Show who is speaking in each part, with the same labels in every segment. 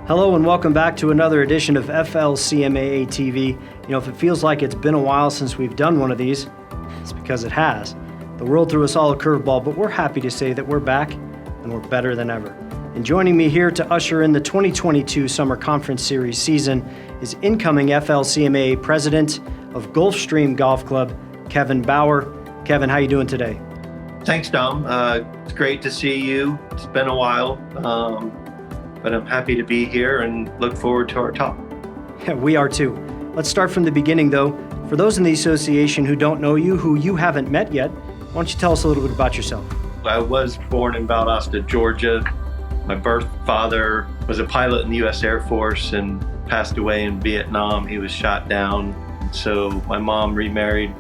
Speaker 1: Hello and welcome back to another edition of FLCMAA TV. If it feels like it's been a while since we've done one of these, it's because it has. The world threw us all a curveball, but we're happy to say that we're back and we're better than ever. And joining me here to usher in the 2022 Summer Conference Series season is incoming FLCMAA President of Gulfstream Golf Club, Kevin Bauer. Kevin, how you doing today?
Speaker 2: Thanks, Dom. It's great to see you. It's been a while. But I'm happy to be here and look forward to our talk.
Speaker 1: Yeah, we are too. Let's start from the beginning though. For those in the association who don't know you, who you haven't met yet, why don't you tell us a little bit about yourself?
Speaker 2: I was born in Valdosta, Georgia. My birth father was a pilot in the U.S. Air Force and passed away in Vietnam. He was shot down. So my mom remarried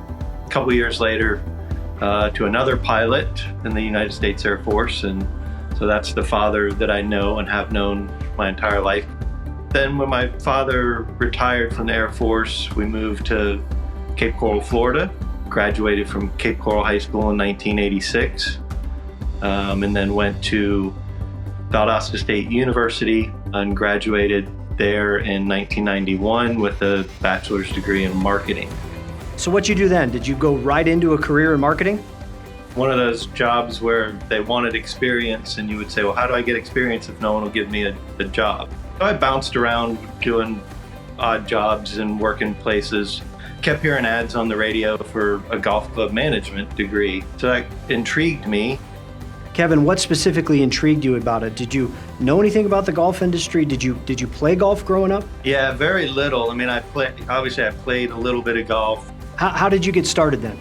Speaker 2: a couple years later to another pilot in the United States Air Force. And so that's the father that I know and have known my entire life. Then when my father retired from the Air Force, we moved to Cape Coral, Florida, graduated from Cape Coral High School in 1986, and then went to Valdosta State University and graduated there in 1991 with a bachelor's degree in marketing.
Speaker 1: So what'd you do then? Did you go right into a career in marketing?
Speaker 2: One of those jobs where they wanted experience and you would say, well, how do I get experience if no one will give me a job? So I bounced around doing odd jobs and working places, kept hearing ads on the radio for a golf club management degree. So that intrigued me.
Speaker 1: Kevin, what specifically intrigued you about it? Did you know anything about the golf industry? Did you play golf growing up?
Speaker 2: Yeah, very little. I mean, I played a little bit of golf.
Speaker 1: How did you get started then?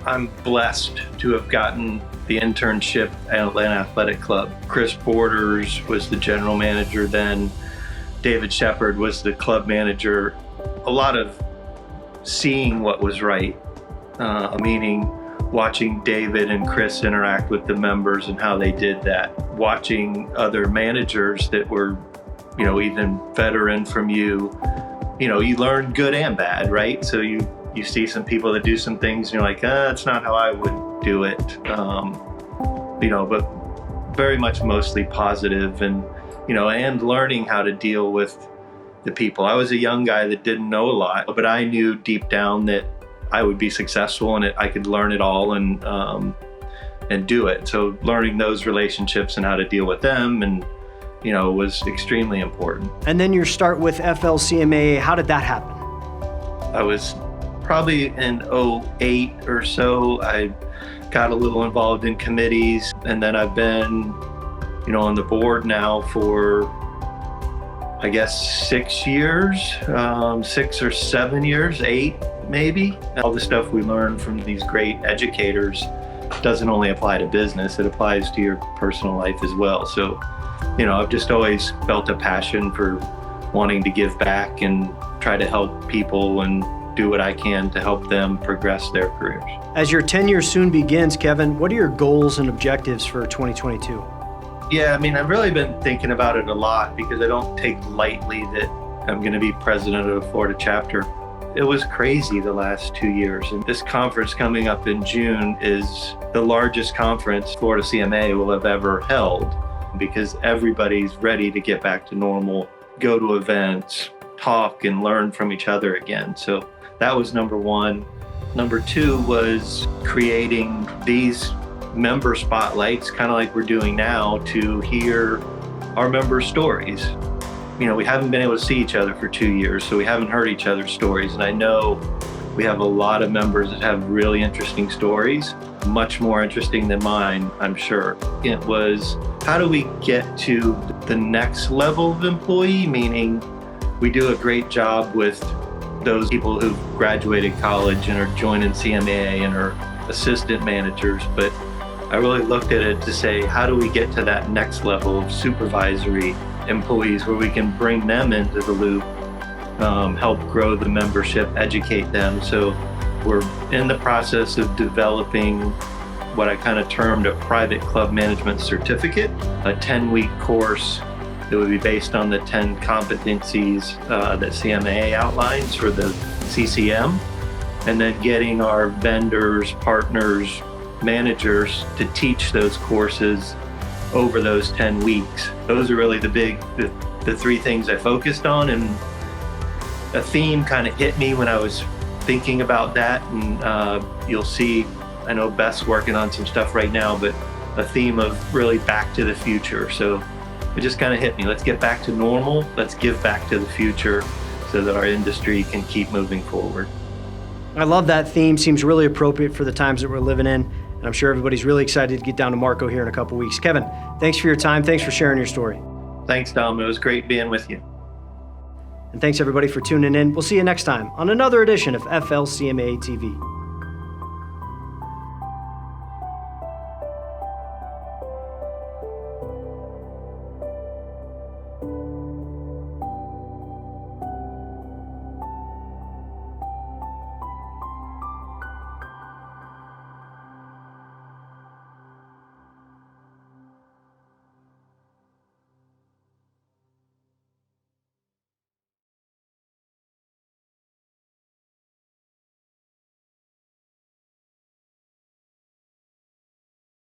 Speaker 2: I'm blessed to have gotten the internship at Atlanta Athletic Club. Chris Borders was the general manager then. David Shepard was the club manager. A lot of seeing what was right, meaning watching David and Chris interact with the members and how they did that. Watching other managers that were, even veteran from you. You learn good and bad, right? So you see some people that do some things and you're like, that's not how I would do it. But very much mostly positive and learning how to deal with the people. I was a young guy that didn't know a lot, but I knew deep down that I would be successful and I could learn it all and do it. So learning those relationships and how to deal with them and, was extremely important.
Speaker 1: And then your start with FLCMAA, how did that happen?
Speaker 2: I was probably in 2008 or so. I got a little involved in committees, and then I've been, on the board now for, I guess, 6 years, 6 or 7 years, 8 maybe. All the stuff we learn from these great educators doesn't only apply to business, it applies to your personal life as well. So, I've just always felt a passion for wanting to give back and try to help people and do what I can to help them progress their careers.
Speaker 1: As your tenure soon begins, Kevin, what are your goals and objectives for 2022?
Speaker 2: Yeah, I've really been thinking about it a lot because I don't take lightly that I'm going to be president of the Florida chapter. It was crazy the last 2 years, and this conference coming up in June is the largest conference Florida CMAA will have ever held because everybody's ready to get back to normal, go to events, talk and learn from each other again. So that was number one. Number two was creating these member spotlights, kind of like we're doing now, to hear our members' stories. We haven't been able to see each other for 2 years, so we haven't heard each other's stories. And I know we have a lot of members that have really interesting stories, much more interesting than mine, I'm sure. It was, how do we get to the next level of employee? Meaning we do a great job with those people who've graduated college and are joining CMAA and are assistant managers. But I really looked at it to say, how do we get to that next level of supervisory employees where we can bring them into the loop, help grow the membership, educate them. So we're in the process of developing what I kind of termed a private club management certificate, a 10-week course that would be based on the 10 competencies that CMAA outlines for the CCM, and then getting our vendors, partners, managers to teach those courses over those 10 weeks. Those are really the the three things I focused on, and a theme kind of hit me when I was thinking about that. And you'll see, I know Beth's working on some stuff right now, but a theme of really back to the future. So it just kind of hit me. Let's get back to normal. Let's give back to the future so that our industry can keep moving forward.
Speaker 1: I love that theme. Seems really appropriate for the times that we're living in. And I'm sure everybody's really excited to get down to Marco here in a couple weeks. Kevin, thanks for your time. Thanks for sharing your story.
Speaker 2: Thanks, Dom. It was great being with you.
Speaker 1: And thanks everybody for tuning in. We'll see you next time on another edition of FLCMAA TV.